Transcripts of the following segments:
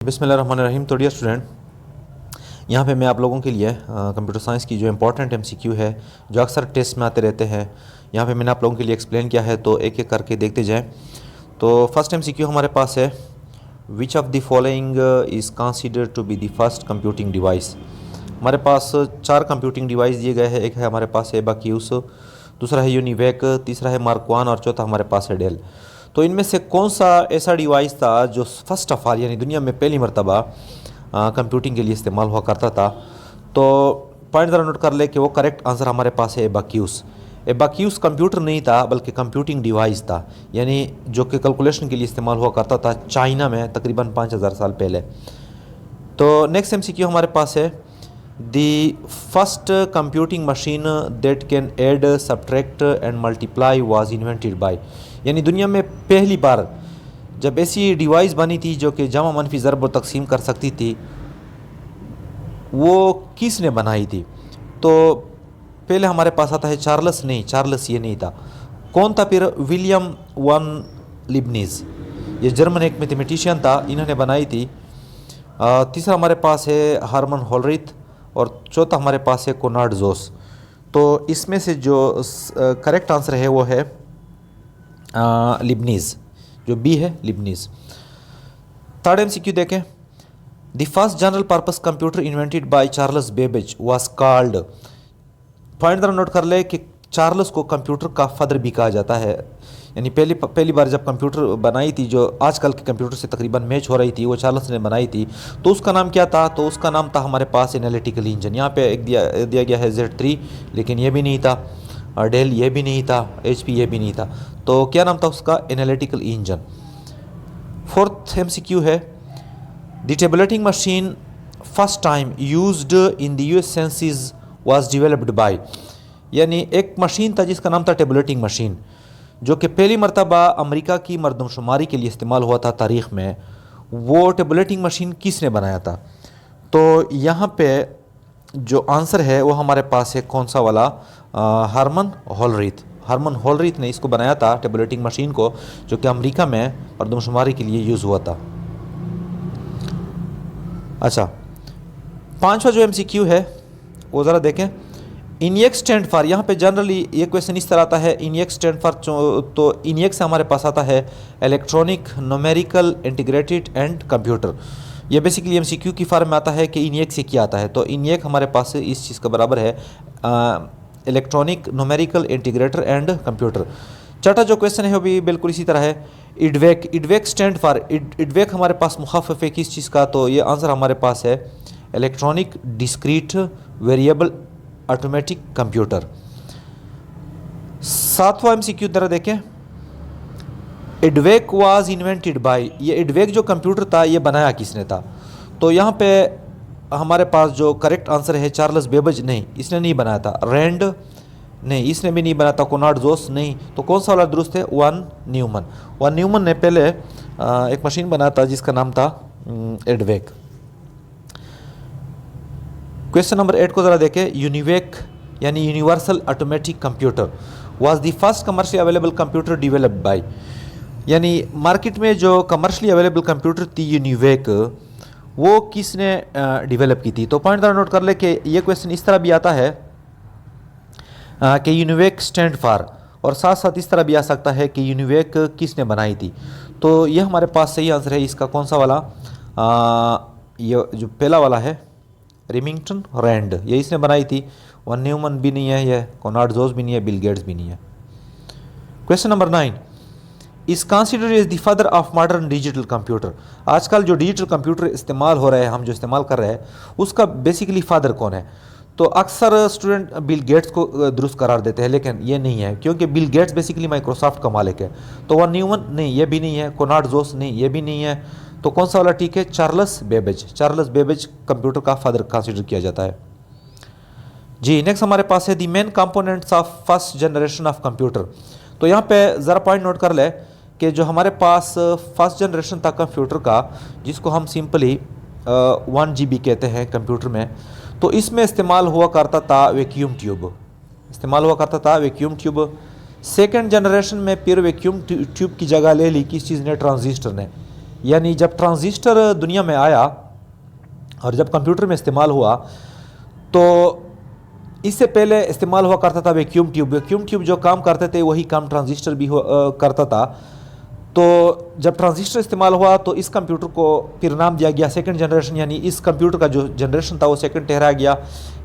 बिस्मिल्लाहिर्रहमानिर्रहीम। तो dear student, यहाँ पे मैं आप लोगों के लिए कंप्यूटर साइंस की जो इम्पोर्टेंट एमसीक्यू है जो अक्सर टेस्ट में आते रहते हैं, यहाँ पे मैंने आप लोगों के लिए एक्सप्लेन किया है, तो एक एक करके देखते जाएं। तो फर्स्ट एमसीक्यू हमारे पास है, which of the following is considered to be the first computing device. हमारे पास 4 कंप्यूटिंग डिवाइस दिए गए हैं। एक है हमारे पास एबाक्यूस, दूसरा है यूनिवेक, तीसरा है मार्क वन और चौथा हमारे पास है डेल। तो इनमें से कौन सा ऐसा डिवाइस था जो फर्स्ट ऑफ ऑल यानी दुनिया में पहली मरतबा कंप्यूटिंग के लिए इस्तेमाल हुआ करता था। तो पॉइंट ज़रा नोट कर ले कि वो करेक्ट आंसर हमारे पास है एबाक्यूस। एबाक्यूस कंप्यूटर नहीं था बल्कि कंप्यूटिंग डिवाइस था, यानी जो कि कैलकुलेशन के लिए इस्तेमाल हुआ करता था चाइना में तकरीबन 5000 साल पहले। तो नेक्स्ट एमसीक्यू हमारे पास है, the first computing machine that can add subtract and multiply was invented by. यानी दुनिया में पहली बार जब ऐसी डिवाइस बनी थी जो कि जमा मनफी ज़रब और तकसीम कर सकती थी, वो किसने बनाई थी? तो पहले हमारे पास आता है चार्ल्स ये नहीं था। कौन था फिर? विलियम वन लिबनीज़, ये जर्मन एक मैथमेटिशियन था, इन्होंने बनाई थी। तीसरा हमारे पास है हरमन होलरिथ और चौथा हमारे पास है कोनार्ड जोस। तो इसमें से जो करेक्ट आंसर है वो है लिबनीज़, जो बी है लिबनीज़। थर्ड एमसीक्यू देखें, the first general purpose computer invented by Charles Babbage was called. Point जरा नोट कर ले कि चार्ल्स को कंप्यूटर का फादर भी कहा जाता है, यानी पहली बार जब कंप्यूटर बनाई थी जो आजकल के कंप्यूटर से तकरीबन मैच हो रही थी, वो चार्ल्स ने बनाई थी। तो उसका नाम क्या था? तो उसका नाम था हमारे पास एनालिटिकल इंजन। यहाँ पे एक दिया गया है Z3, लेकिन ये भी नहीं था, और डेल ये भी नहीं था, HP ये भी नहीं था। तो क्या नाम था उसका? Analytical engine. फोर्थ एमसीक्यू है, the tabulating machine first time used in the US census was developed by. यानी एक मशीन था जिसका नाम था टेबुलेटिंग मशीन, जो कि पहली मरतबा अमेरिका की मरदमशुमारी के लिए इस्तेमाल हुआ था तारीख़ में। वो टेबुलेटिंग मशीन किसने बनाया था? तो यहाँ पे जो आंसर है वो हमारे पास है कौन सा वाला? हरमन होलरिथ ने इसको बनाया था, टेबुलेटिंग मशीन को, जो कि अमेरिका में मरदमशुमारी के लिए यूज़ हुआ था। अच्छा, पांचवा जो एमसीक्यू है वो ज़रा देखें, इनिएक्स स्टैंड फॉर। यहाँ पे जनरली ये क्वेश्चन इस तरह आता है, इनिएक्स स्टैंड फॉर, तो इनिएक्स से हमारे पास आता है electronic numerical integrated and computer. ये बेसिकली एमसीक्यू की फॉर्म में आता है कि इनिएक्स से क्या आता है। तो इनिएक हमारे पास इस चीज़ का बराबर है electronic numerical integrator and computer. छठा जो क्वेश्चन है वो भी बिल्कुल इसी तरह है, इडवेक स्टैंड फॉर। इडवेक हमारे पास मुखाफ़फ़ है किस चीज़ का? तो ये आंसर हमारे पास है electronic discrete variable automatic computer. सातवां एमसीक्यू जरा देखें, इडवेक वाज इन्वेंटेड बाय। ये इडवेक जो कंप्यूटर था ये बनाया किसने था? तो यहाँ पे हमारे पास जो करेक्ट आंसर है चार्ल्स बेबेज, नहीं, इसने नहीं बनाया था। रैंड, नहीं, इसने भी नहीं बनाया था। कोनार्ड जोस, नहीं। तो कौन सा वाला दुरुस्त है? वन न्यूमन ने पहले एक मशीन बनाया था जिसका नाम था इडवेक। क्वेश्चन नंबर 8 को ज़रा देखें, यूनिवेक यानी universal automatic computer was the first commercially available computer developed by. यानी मार्केट में जो कमर्शियली अवेलेबल कंप्यूटर थी यूनिवेक, वो किसने डेवलप की थी? तो पॉइंट ज़रा नोट कर ले कि ये क्वेश्चन इस तरह भी आता है कि यूनिवेक स्टैंड फॉर, और साथ साथ इस तरह भी आ सकता है कि यूनिवेक किसने बनाई थी। तो ये हमारे पास सही आंसर है इसका कौन सा वाला? ये जो पहला वाला है रिमिंगटन रैंड, ये इसने बनाई थी। वन न्यूमन भी नहीं है, ये कोनार्ड जोस भी नहीं है, बिल गेट्स भी नहीं है। Question number 9 is considered as the father of modern digital computer. आजकल जो डिजिटल कंप्यूटर इस्तेमाल हो रहे हैं, हम जो इस्तेमाल कर रहे हैं, उसका बेसिकली फादर कौन है? तो अक्सर स्टूडेंट बिल गेट्स को दुरुस्त करार देते हैं, लेकिन ये नहीं है, क्योंकि बिल गेट्स बेसिकली माइक्रोसॉफ्ट का मालिक है। तो वन न्यूमन, नहीं, ये भी नहीं है। कोनार्ड जोस, नहीं, ये भी नहीं है। तो कौन सा वाला ठीक है? चार्ल्स बेबेज कंप्यूटर का फादर कंसिडर किया जाता है जी। नेक्स्ट हमारे पास है the main components of first generation of computer. तो यहाँ पे ज़रा पॉइंट नोट कर ले कि जो हमारे पास फर्स्ट जनरेशन था कंप्यूटर का, जिसको हम सिंपली 1 GB कहते हैं कंप्यूटर में, तो इसमें इस्तेमाल हुआ करता था वैक्यूम ट्यूब। सेकेंड जनरेशन में फिर वैक्यूम ट्यूब की जगह ले ली किस चीज़ ने? ट्रांजिस्टर ने। यानी जब ट्रांजिस्टर दुनिया में आया और जब कंप्यूटर में इस्तेमाल हुआ तो इससे पहले इस्तेमाल हुआ करता था वैक्यूम ट्यूब। वैक्यूम ट्यूब जो काम करते थे वही काम ट्रांजिस्टर भी करता था। तो जब ट्रांजिस्टर इस्तेमाल हुआ तो इस कंप्यूटर को फिर नाम दिया गया सेकंड जनरेशन, यानी इस कंप्यूटर का जो जनरेशन था वो सेकंड ठहराया गया।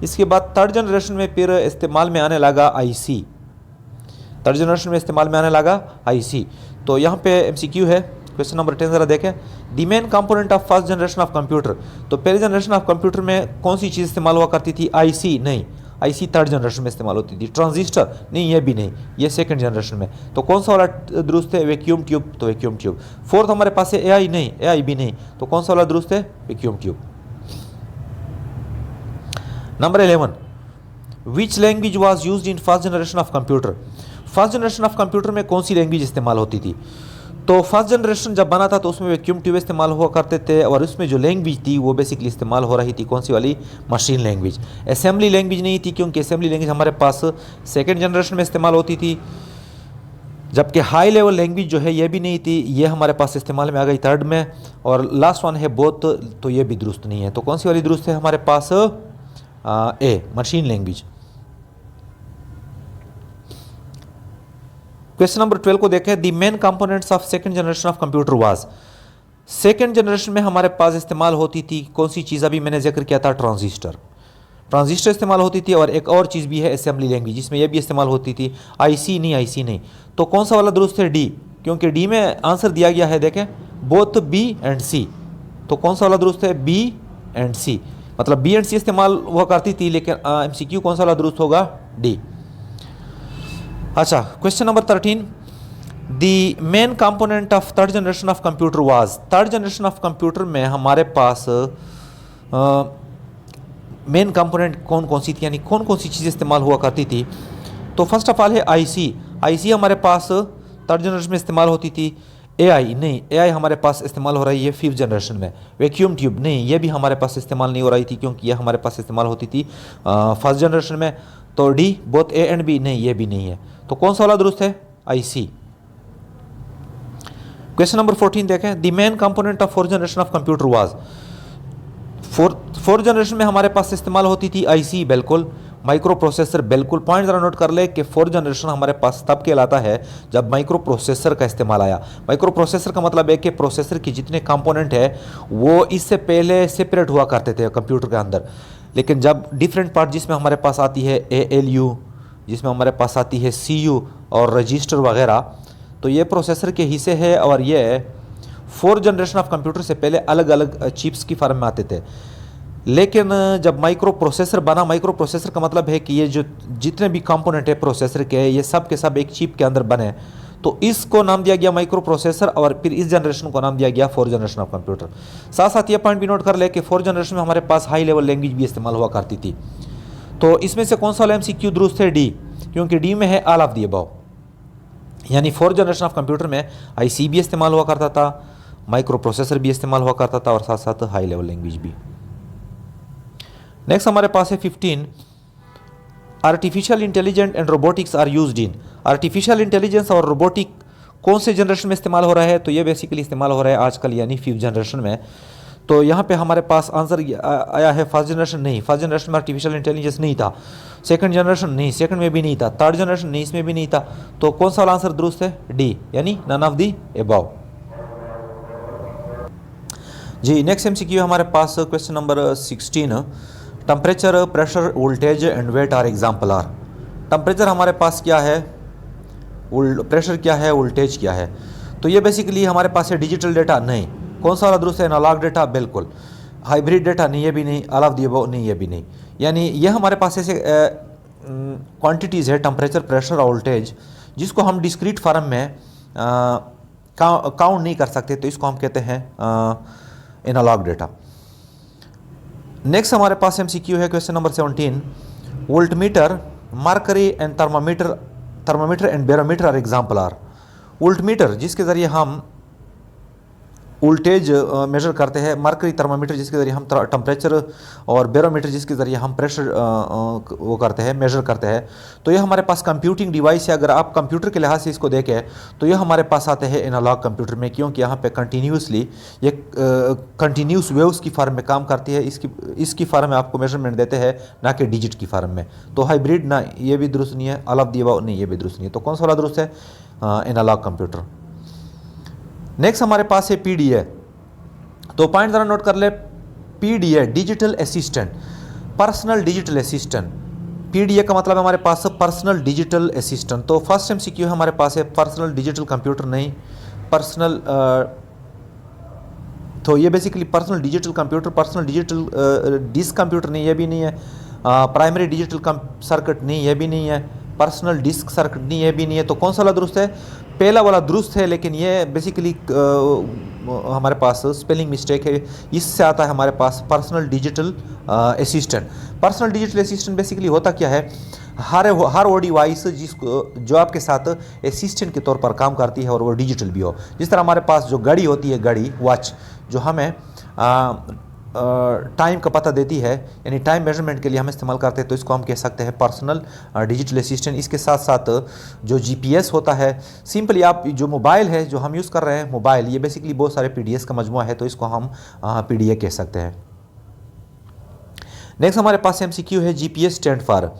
इसके बाद थर्ड जनरेशन में फिर इस्तेमाल में आने लगा आईसी। थर्ड जनरेशन में इस्तेमाल में आने लगा आईसी। तो यहाँ पे एमसीक्यू है, क्वेश्चन नंबर 10 ज़रा देखें। The main component of first generation of computer. तो पहले जनरेशन ऑफ कंप्यूटर में कौन सी चीज़ इस्तेमाल हुआ करती थी? आईसी नहीं, आईसी थर्ड जनरेशन में इस्तेमाल होती थी। ट्रांजिस्टर नहीं, ये भी नहीं, ये सेकंड जनरेशन में। तो कौन सा वाला दुरुस्त है? वैक्यूम ट्यूब, तो वैक्यूम ट्यूब। फोर्थ हमारे पास है एआई, नहीं, एआई भी नहीं, तो कौन सा वाला दुरुस्त है? Vacuum tube. Number 11, which language was used in first generation of computer. First generation of computer में कौन सी लैंग्वेज इस्तेमाल होती थी? तो फर्स्ट जनरेशन जब बना था तो उसमें वैक्यूम ट्यूब इस्तेमाल हुआ करते थे, और उसमें जो लैंग्वेज थी वो बेसिकली इस्तेमाल हो रही थी कौन सी वाली? Machine language. असेंबली लैंग्वेज नहीं थी, क्योंकि असेंबली लैंग्वेज हमारे पास सेकेंड जनरेशन में इस्तेमाल होती थी। जबकि हाई लेवल लैंग्वेज जो है ये भी नहीं थी, ये हमारे पास इस्तेमाल में आ गई थर्ड में। और लास्ट वन है बोथ, तो ये भी दुरुस्त नहीं है। तो कौन सी वाली दुरुस्त है हमारे पास? ए, मशीन लैंग्वेज। क्वेश्चन नंबर 12 को देखें। The main components of second generation of computer was. Second generation में हमारे पास इस्तेमाल होती थी कौन सी चीज़? अभी मैंने जिक्र किया था, ट्रांजिस्टर। ट्रांजिस्टर इस्तेमाल होती थी, और एक और चीज़ भी है असेंबली लैंग्वेज, जिसमें यह भी इस्तेमाल होती थी। आईसी नहीं, आईसी नहीं। तो कौन सा वाला दुरुस्त है? डी, क्योंकि डी में आंसर दिया गया है, देखें, बोथ बी एंड सी। तो कौन सा वाला दुरुस्त है? बी एंड सी। मतलब बी एंड सी इस्तेमाल हुआ करती थी, लेकिन एमसीक्यू कौन सा वाला दुरुस्त होगा? डी। अच्छा, question number 13, the main component of third generation of computer was. Third generation of computer में हमारे पास मेन कंपोनेंट कौन कौन सी थी, यानी कौन कौन सी चीज़ इस्तेमाल हुआ करती थी? तो फर्स्ट ऑफ ऑल है आईसी। आईसी हमारे पास थर्ड जनरेशन में इस्तेमाल होती थी। एआई नहीं, एआई हमारे पास इस्तेमाल हो रही है फिफ्थ जनरेशन में। वैक्यूम ट्यूब नहीं, ये भी हमारे पास इस्तेमाल नहीं हो रही थी, क्योंकि ये हमारे पास इस्तेमाल होती थी फर्स्ट जनरेशन में। तो D, both A and B नहीं, ये भी नहीं है। तो कौन सा वाला दुरुस्त है? आईसी। क्वेश्चन नंबर 14 देखें। The main component of fourth generation of computer was. Fourth generation में हमारे पास इस्तेमाल होती थी आईसी, बिल्कुल। माइक्रो प्रोसेसर, बिल्कुल। पॉइंट जरा नोट कर ले कि फोर्थ जनरेशन हमारे पास तब कहलाता है जब माइक्रो प्रोसेसर का इस्तेमाल आया। माइक्रो प्रोसेसर का मतलब है कि प्रोसेसर के जितने कंपोनेंट है वो इससे पहले सेपरेट हुआ करते थे कंप्यूटर के अंदर, लेकिन जब डिफरेंट पार्ट जिसमें हमारे पास आती है ALU, जिसमें हमारे पास आती है CU और रजिस्टर वगैरह, तो ये प्रोसेसर के हिस्से है। और ये फोर्थ जनरेशन ऑफ कंप्यूटर से पहले अलग अलग चिप्स की फॉर्म में आते थे। लेकिन जब माइक्रो प्रोसेसर बना, माइक्रो प्रोसेसर का मतलब है कि ये जो जितने भी कंपोनेंट है प्रोसेसर के, ये सब के सब एक चिप के अंदर बने, तो इसको नाम दिया गया माइक्रो प्रोसेसर। और फिर इस जनरेशन को नाम दिया गया फोर्थ जनरेशन ऑफ कंप्यूटर। साथ साथ ये पॉइंट भी नोट कर ले कि फोर्थ जनरेशन में हमारे पास हाई लेवल लैंग्वेज भी इस्तेमाल हुआ करती थी। तो इसमें से कौन सा वाला MCQ दुरुस्त है? डी, क्योंकि डी में है ऑल ऑफ द अबव। यानी फोर्थ जनरेशन ऑफ कंप्यूटर में आईसी भी इस्तेमाल हुआ करता था, माइक्रो प्रोसेसर भी इस्तेमाल हुआ करता था, और साथ साथ हाई लेवल लैंग्वेज भी। नेक्स्ट हमारे पास है 15, artificial intelligence and robotics are used in. Artificial intelligence और रोबोटिक कौन से जनरेशन में इस्तेमाल हो रहा है? तो ये बेसिकली इस्तेमाल हो रहा है आजकल, यानी फिफ्थ जनरेशन में। तो यहाँ पे हमारे पास आंसर आया है फर्स्ट जनरेशन नहीं, फर्स्ट जनरेशन में आर्टिफिशियल इंटेलिजेंस नहीं था। सेकंड जनरेशन नहीं, सेकंड में भी नहीं था। थर्ड जनरेशन नहीं, इसमें भी नहीं था। तो कौन सा वाला आंसर दुरुस्त है? डी, यानी नन ऑफ दी अबव। जी, नेक्स्ट MCQ हमारे पास question number 16, temperature, pressure, voltage and weight are example are. Temperature हमारे पास क्या है, प्रेशर क्या है, वोल्टेज क्या है? तो ये बेसिकली हमारे पास है डिजिटल डेटा नहीं। कौन सा वाला दुरुस्त है? एनालॉग डेटा, बिल्कुल। हाइब्रिड डेटा नहीं, ये भी नहीं। ऑल ऑफ द अबव नहीं, ये भी नहीं। यानी ये हमारे पास ऐसे क्वांटिटीज़ है, टेम्परेचर, प्रेशर और वोल्टेज, जिसको हम डिस्क्रीट फॉर्म में काउंट नहीं कर सकते, तो इसको हम कहते हैं एनालॉग डेटा। नेक्स्ट हमारे पास MCQ है question number 17, voltmeter, mercury and thermometer and barometer are example are. Voltmeter, जिसके ज़रिए हम वोल्टेज मेजर करते हैं, मरकरी थर्मामीटर जिसके ज़रिए हम टेम्परेचर, और बैरोमीटर जिसके ज़रिए हम प्रेशर वो करते हैं, मेजर करते हैं। तो ये हमारे पास कंप्यूटिंग डिवाइस है। अगर आप कंप्यूटर के लिहाज से इसको देखें तो ये हमारे पास आते हैं एनालॉग कंप्यूटर में, क्योंकि यहाँ पे कंटिन्यूसली ये कंटिन्यूस वेव्स की फॉर्म में काम करती है। इसकी फॉर्म में आपको मेजरमेंट देते हैं, ना कि डिजिट की फॉर्म में। तो हाइब्रिड ना ये भी दुरुस्त नहीं है, ऑल ऑफ द अबव नहीं ये भी दुरुस्त नहीं है। तो कौन सा वाला दुरुस्त है? Analogue computer. नेक्स्ट हमारे पास है पीडीए। तो पॉइंट ज़रा नोट कर ले, PDA digital assistant, personal digital assistant. PDA का मतलब है हमारे पास पर्सनल डिजिटल असिस्टेंट। तो फर्स्ट एमसीक्यू हमारे पास है पर्सनल डिजिटल कंप्यूटर नहीं, पर्सनल तो ये basically personal digital computer, personal digital disk computer नहीं, ये भी नहीं है। प्राइमरी डिजिटल सर्किट नहीं, ये भी नहीं है। पर्सनल डिस्क सर्किट नहीं, ये भी नहीं है। तो कौन सा वाला दुरुस्त है? पहला वाला दुरुस्त है, लेकिन ये बेसिकली हमारे पास स्पेलिंग मिस्टेक है। इससे आता है हमारे पास personal digital assistant. Personal digital assistant basically होता क्या है? हर वो डिवाइस जिसको जो आपके साथ असिस्टेंट के तौर पर काम करती है और वो डिजिटल भी हो। जिस तरह हमारे पास जो घड़ी होती है, घड़ी वॉच, जो हमें टाइम का पता देती है, यानी टाइम मेजरमेंट के लिए हम इस्तेमाल करते हैं, तो इसको हम कह सकते हैं पर्सनल डिजिटल असिस्टेंट। इसके साथ साथ जो जीपीएस होता है, सिंपली आप जो मोबाइल है जो हम यूज़ कर रहे हैं, मोबाइल ये बेसिकली बहुत सारे पीडीएस का मजमुआ है, तो इसको हम पीडीए कह सकते हैं। नेक्स्ट हमारे पास एमसीक्यू है GPS stand for.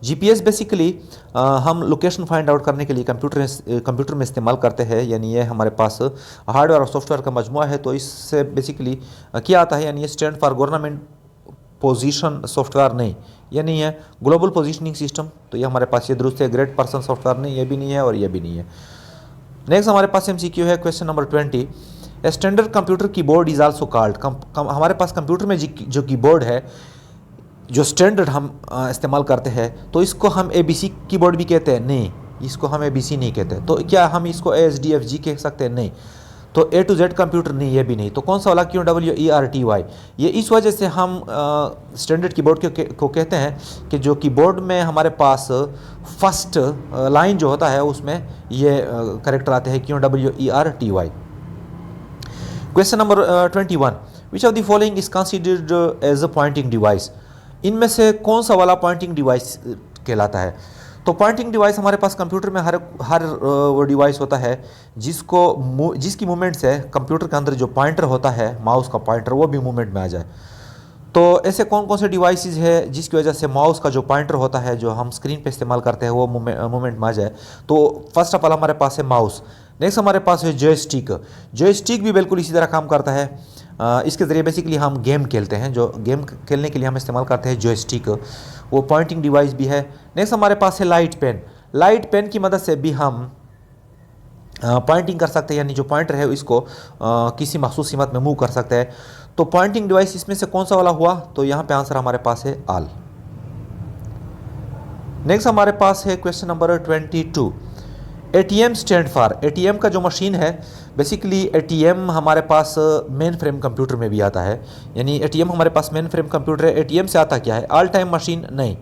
GPS basically हम लोकेशन फाइंड आउट करने के लिए कंप्यूटर में इस्तेमाल करते हैं, यानी ये हमारे पास हार्डवेयर और सॉफ्टवेयर का मजमुआ है। तो इससे बेसिकली क्या आता है, यानी ये stand for government position software नहीं, ये नहीं है। ग्लोबल पोजीशनिंग सिस्टम, तो ये हमारे पास ये दुरुस्त है। ग्रेट पर्सन सॉफ्टवेयर नहीं, ये भी नहीं है और ये भी नहीं है। नेक्स्ट हमारे पास एमसीक्यू है question number 20। A standard computer keyboard is also called. हमारे पास कंप्यूटर में जो कीबोर्ड है, जो स्टैंडर्ड हम इस्तेमाल करते हैं, तो इसको हम एबीसी कीबोर्ड भी कहते हैं? नहीं, इसको हम एबीसी नहीं कहते। तो क्या हम इसको एएसडीएफजी कह सकते हैं? नहीं। तो ए टू जेड कंप्यूटर नहीं, ये भी नहीं। तो कौन सा वाला? QWERTY। ये इस वजह से हम स्टैंडर्ड कीबोर्ड को कहते हैं कि जो कीबोर्ड में हमारे पास फर्स्ट लाइन जो होता है उसमें ये करेक्टर आते हैं QWERTY। Question number 21। Which of the following is considered as a pointing device. इनमें से कौन सा वाला पॉइंटिंग डिवाइस कहलाता है? तो पॉइंटिंग डिवाइस हमारे पास कंप्यूटर में हर वो डिवाइस होता है जिसकी मूवमेंट से कंप्यूटर के अंदर जो पॉइंटर होता है, माउस का पॉइंटर, वो भी मूवमेंट में आ जाए। तो ऐसे कौन कौन से डिवाइसेस है जिसकी वजह से माउस का जो पॉइंटर होता है, जो हम स्क्रीन पे इस्तेमाल करते हैं, वो मूवमेंट में आ जाए? तो फर्स्ट ऑफ ऑल हमारे पास है माउस। नेक्स्ट हमारे पास है जॉयस्टिक। जॉयस्टिक भी बिल्कुल इसी तरह काम करता है। इसके ज़रिए बेसिकली हम गेम खेलते हैं, जो गेम खेलने के लिए हम इस्तेमाल करते हैं जॉयस्टिक, वो पॉइंटिंग डिवाइस भी है। नेक्स्ट हमारे पास है लाइट पेन। लाइट पेन की मदद से भी हम पॉइंटिंग कर सकते हैं, यानी जो पॉइंटर है इसको किसी मखसूस सीमत में मूव कर सकते हैं। तो पॉइंटिंग डिवाइस इसमें से कौन सा वाला हुआ? तो यहाँ पे आंसर हमारे पास है ऑल। नेक्स्ट हमारे पास है question number 22। ATM stand for. ATM का जो मशीन है, बेसिकली एटीएम हमारे पास मेन फ्रेम कंप्यूटर में भी आता है, यानी एटीएम हमारे पास मेन फ्रेम कंप्यूटर है। एटीएम से आता क्या है? ऑल टाइम मशीन नहीं,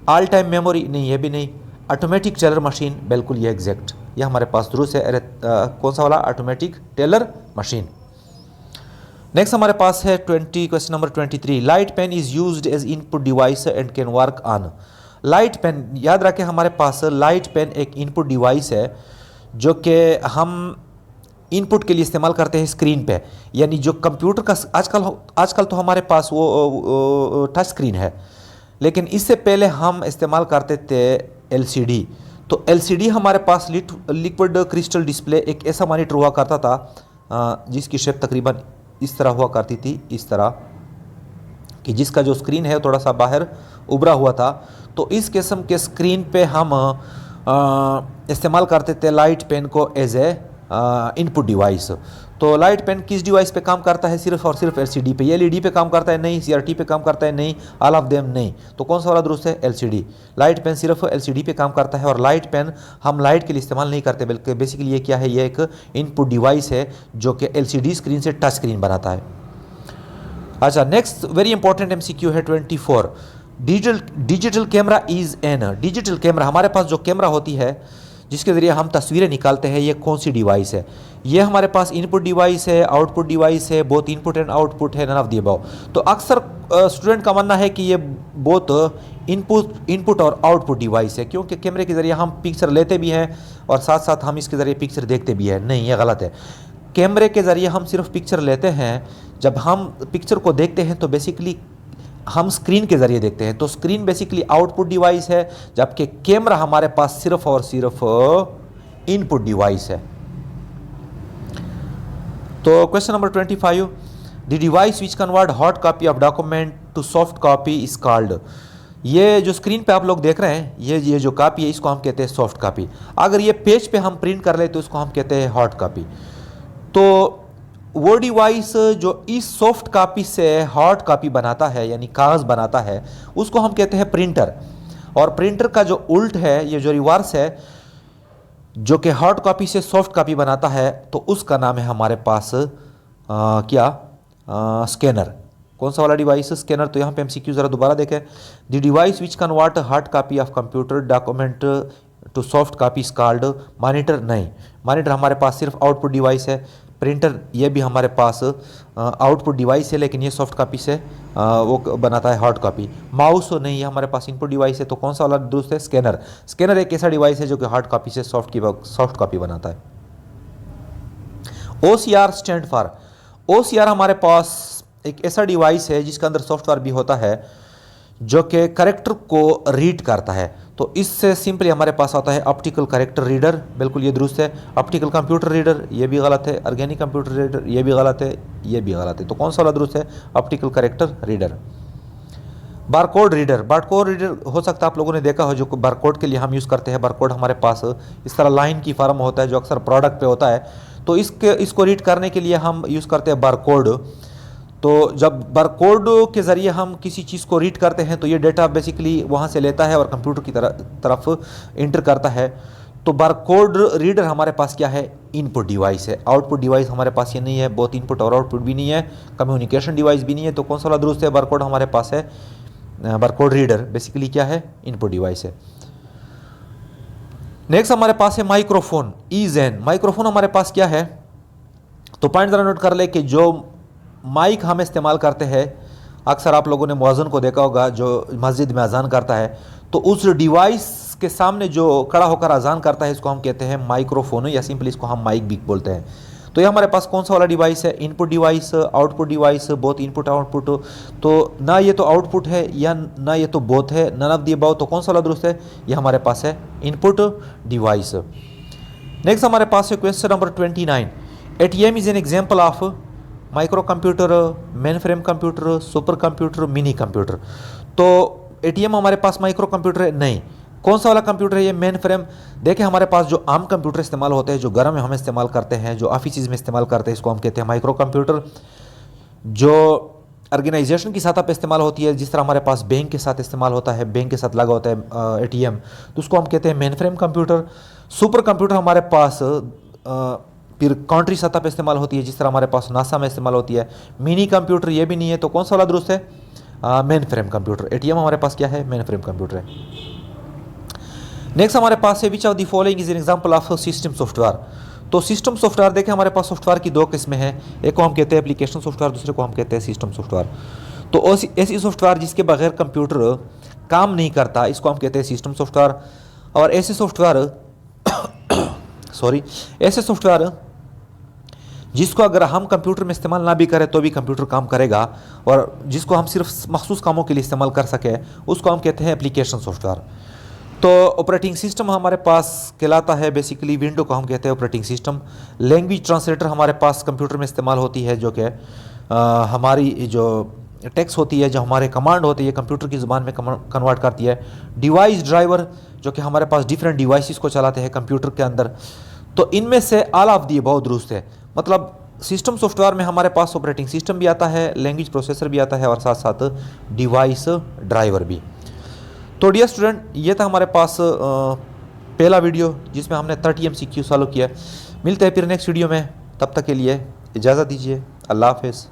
ऑल टाइम मेमोरी नहीं, ये भी नहीं। ऑटोमेटिक टेलर मशीन, बिल्कुल ये एग्जैक्ट, ये हमारे पास दुरुस्त है। कौन सा वाला? Automatic teller machine. नेक्स्ट हमारे पास है question number 23। Light pen is used as input device and can work on. Light pen, याद रखें हमारे पास लाइट पेन एक इनपुट डिवाइस है जो कि हम इनपुट के लिए इस्तेमाल करते हैं स्क्रीन पे, यानी जो कंप्यूटर का आजकल तो हमारे पास वो टच स्क्रीन है, लेकिन इससे पहले हम इस्तेमाल करते थे एलसीडी। तो एलसीडी हमारे पास लिक्विड क्रिस्टल डिस्प्ले, एक ऐसा मॉनिटर हुआ करता था जिसकी शेप तकरीबन इस तरह हुआ करती थी, इस तरह कि जिसका जो स्क्रीन है थोड़ा सा बाहर उभरा हुआ था। तो इस किस्म के स्क्रीन पे हम इस्तेमाल करते थे लाइट पेन को एज ए इनपुट डिवाइस। तो लाइट पेन किस डिवाइस पे काम करता है? सिर्फ और सिर्फ एलसीडी पे। ये एलईडी पे काम करता है? नहीं। सीआरटी पे काम करता है? नहीं। ऑल ऑफ देम नहीं। तो कौन सा वाला दुरुस्त है? एलसीडी। लाइट पेन सिर्फ एलसीडी पे काम करता है, और लाइट पेन हम लाइट के लिए इस्तेमाल नहीं करते, बल्कि बेसिकली ये क्या है? ये एक इनपुट डिवाइस है जो कि एलसीडी स्क्रीन से टच स्क्रीन बनाता है। अच्छा, नेक्स्ट वेरी इंपॉर्टेंट एमसीक्यू है 24। Digital camera is an. Digital camera, हमारे पास जो कैमरा होती है, जिसके ज़रिए हम तस्वीरें निकालते हैं, ये कौन सी डिवाइस है? ये हमारे पास इनपुट डिवाइस है, आउटपुट डिवाइस है, बोथ इनपुट एंड आउटपुट है, नन ऑफ द अबव। तो अक्सर स्टूडेंट का मानना है कि ये बोथ इनपुट और आउटपुट डिवाइस है, क्योंकि कैमरे के ज़रिए हम पिक्चर लेते भी हैं और साथ साथ हम इसके ज़रिए पिक्चर देखते भी हैं। नहीं, ये गलत है। कैमरे के ज़रिए हम सिर्फ पिक्चर लेते हैं, जब हम पिक्चर को देखते हैं तो बेसिकली हम स्क्रीन के ज़रिए देखते हैं, तो स्क्रीन बेसिकली आउटपुट डिवाइस है, जबकि कैमरा हमारे पास सिर्फ और सिर्फ इनपुट डिवाइस है। तो question number 25, the device which convert hard copy of document to soft copy is called. ये जो स्क्रीन पे आप लोग देख रहे हैं, ये जो कॉपी है, इसको हम कहते हैं सॉफ्ट कॉपी। अगर ये पेज पे हम प्रिंट कर ले तो इसको हम कहते हैं हॉट कॉपी। तो वो डिवाइस जो इस सॉफ्ट कॉपी से हार्ड कॉपी बनाता है, यानी कागज़ बनाता है, उसको हम कहते हैं प्रिंटर। और प्रिंटर का जो उल्ट है, ये जो रिवर्स है, जो कि हार्ड कॉपी से सॉफ्ट कॉपी बनाता है, तो उसका नाम है हमारे पास स्कैनर। कौन सा वाला डिवाइस? स्कैनर। तो यहाँ पे एमसीक्यू ज़रा दोबारा देखें। The device which convert hard copy of computer document to soft copy is called monitor. नहीं, मॉनिटर हमारे पास सिर्फ आउटपुट डिवाइस है। प्रिंटर ये भी हमारे पास आउटपुट डिवाइस है, लेकिन ये सॉफ्ट कॉपी से वो बनाता है हार्ड कॉपी। माउस नहीं, ये हमारे पास इनपुट डिवाइस है। तो कौन सा वाला दुरुस्त है? स्कैनर। स्कैनर एक ऐसा डिवाइस है जो कि हार्ड कॉपी से सॉफ्ट कॉपी बनाता है। OCR stand for. OCR हमारे पास एक ऐसा डिवाइस है जिसके अंदर सॉफ्टवेयर भी होता है जो कि करेक्टर को रीड करता है। तो इससे सिंपली हमारे पास आता है ऑप्टिकल करेक्टर रीडर। बिल्कुल ये दुरुस्त है। ऑप्टिकल कंप्यूटर रीडर ये भी गलत है। ऑर्गेनिक कंप्यूटर रीडर ये भी गलत है, ये भी गलत है। तो कौन सा वाला दुरुस्त है? Optical character reader. Barcode reader. Barcode reader हो सकता है आप लोगों ने देखा हो, जो बारकोड के लिए हम यूज़ करते हैं। बारकोड हमारे पास इस तरह लाइन की फॉर्म होता है जो अक्सर प्रोडक्ट पे होता है, तो इसको रीड करने के लिए हम यूज़ करते हैं बारकोड। तो जब बारकोड के ज़रिए हम किसी चीज़ को रीड करते हैं तो ये डेटा बेसिकली वहाँ से लेता है और कंप्यूटर की तरफ इंटर करता है। तो बारकोड रीडर हमारे पास क्या है? इनपुट डिवाइस है। आउटपुट डिवाइस हमारे पास ये नहीं है, बहुत इनपुट और आउटपुट भी नहीं है, कम्युनिकेशन डिवाइस भी नहीं है। तो कौन सा वाला दुरुस्त है? बारकोड हमारे पास है। बारकोड रीडर बेसिकली क्या है? इनपुट डिवाइस है। नेक्स्ट हमारे पास है माइक्रोफोन। ईजेन। माइक्रोफोन हमारे पास क्या है? तो पॉइंट ज़रा नोट कर ले कि जो माइक हम इस्तेमाल करते हैं, अक्सर आप लोगों ने मुअज्जिन को देखा होगा जो मस्जिद में अजान करता है, तो उस डिवाइस के सामने जो खड़ा होकर अजान करता है, इसको हम कहते हैं माइक्रोफोन, या सिंपली इसको हम माइक भी बोलते हैं। तो ये हमारे पास कौन सा वाला डिवाइस है? Input device, output device, both input output. तो ना ये तो आउटपुट है या ना ये तो बोथ है, नन ऑफ द अबव। तो कौन सा वाला दुरुस्त है? ये हमारे पास है इनपुट डिवाइस। नेक्स्ट हमारे पास है question number 29। ATM is an example of micro computer, main frame computer, super computer, mini computer. तो ATM हमारे पास माइक्रो कंप्यूटर है? नहीं। कौन सा वाला कंप्यूटर है? ये मेन फ्रेम। देखिए हमारे पास जो आम कंप्यूटर इस्तेमाल होते हैं, जो घर में हम इस्तेमाल करते हैं, जो ऑफिस में इस्तेमाल करते हैं, इसको हम कहते हैं माइक्रो कंप्यूटर। जो ऑर्गेनाइजेशन की सतह पर इस्तेमाल होती है, जिस तरह हमारे पास बैंक के साथ इस्तेमाल होता है, बैंक के साथ लगा होता है ATM, तो उसको हम कहते हैं main frame computer. Super computer हमारे पास फिर कंट्री सतह पे इस्तेमाल होती है, जिस तरह हमारे पास नासा में इस्तेमाल होती है। मिनी कंप्यूटर ये भी नहीं है। तो कौन सा वाला दुरुस्त है? Main frame computer. ATM हमारे पास क्या है? मेन फ्रेम कंप्यूटर है। नेक्स्ट हमारे पास है which of the following is an example of system software. तो सिस्टम सॉफ्टवेयर देखें, हमारे पास सॉफ्टवेयर की दो किस्में हैं। एक को हम कहते हैं एप्लीकेशन सॉफ्टवेयर, दूसरे को हम कहते हैं सिस्टम सॉफ्टवेयर। तो ऐसी सॉफ्टवेयर जिसके बगैर कंप्यूटर काम नहीं करता, इसको हम कहते हैं सिस्टम सॉफ्टवेयर। और ऐसे सॉफ्टवेयर जिसको अगर हम कंप्यूटर में इस्तेमाल ना भी करें तो भी कंप्यूटर काम करेगा, और जिसको हम सिर्फ मखसूस कामों के लिए इस्तेमाल कर सकें, उसको हम कहते हैं एप्लीकेशन सॉफ्टवेयर। तो ऑपरेटिंग सिस्टम हमारे पास कहलाता है बेसिकली विंडो को हम कहते हैं ऑपरेटिंग सिस्टम। लैंग्वेज ट्रांसलेटर हमारे पास कंप्यूटर में इस्तेमाल होती है, जो कि हमारी जो टेक्स्ट होती है, जो हमारे कमांड होती है, कंप्यूटर की ज़ुबान में कन्वर्ट करती है। डिवाइस ड्राइवर, जो कि हमारे पास डिफरेंट डिवाइसेस को चलाते हैं कंप्यूटर के अंदर। तो इनमें से ऑल ऑफ दी बहुत दुरुस्त है। मतलब सिस्टम सॉफ्टवेयर में हमारे पास ऑपरेटिंग सिस्टम भी आता है, लैंग्वेज प्रोसेसर भी आता है, और साथ साथ डिवाइस ड्राइवर भी। तो डियर स्टूडेंट, ये था हमारे पास पहला वीडियो जिसमें हमने 30 MCQ सॉल्व किया। मिलते हैं फिर नेक्स्ट वीडियो में, तब तक के लिए इजाज़त दीजिए। अल्लाह हाफ़िज़।